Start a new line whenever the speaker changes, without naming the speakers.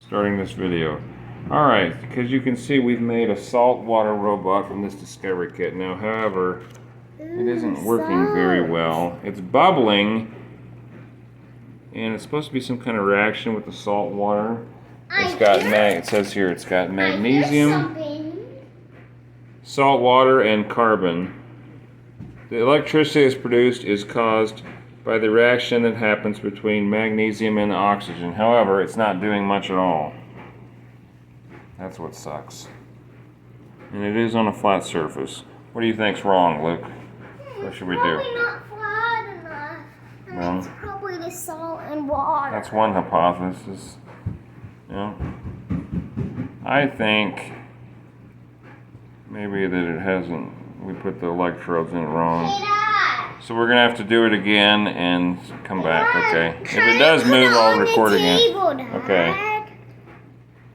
Starting this video. Alright, because you can see we've made a saltwater robot from this Discovery Kit. Now, however, it isn't working very well. It's bubbling, and it's supposed to be some kind of reaction with the salt water. It says here it's got magnesium, salt water, and carbon. The electricity that's produced is caused by the reaction that happens between magnesium and oxygen. However, it's not doing much at all. That's what sucks. And it is on a flat surface. What do you think's wrong, Luke? What should we do?
Probably not flat enough. And it's probably the salt and water.
That's one hypothesis. Yeah. I think maybe that it hasn't. We put the electrodes in wrong. So we're gonna have to do it again and come back, okay? If it does move, I'll record again. Okay.